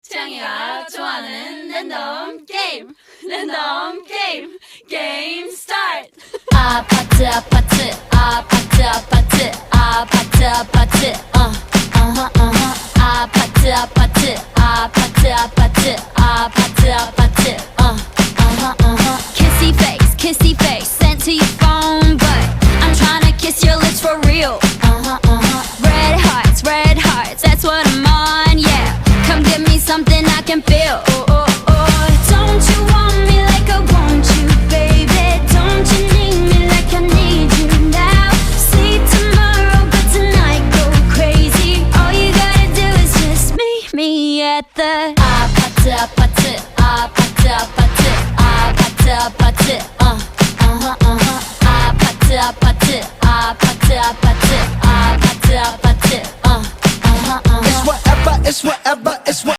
태양이가 좋아하는 랜덤 게임 랜덤 게임 게임 스타트 아파트 아파트 아파트 아파트 아파트 아파트 아파트 아파트 아파트 아파트 아파트 아파트 kissy face sent to your phone but I'm tryna kiss your lips for real red hearts that's what I'm on yeah come give me something I can feel don't you want me like I want you baby don't you need me like I need you now see tomorrow but tonight go crazy all you gotta do is just meet me at the 아파트 아파트 아파트 아파트 아파트 아파트 아파트 아파트 아파트 아파트 아파트 아파트 It's whatever, it's whatever, it's whatever.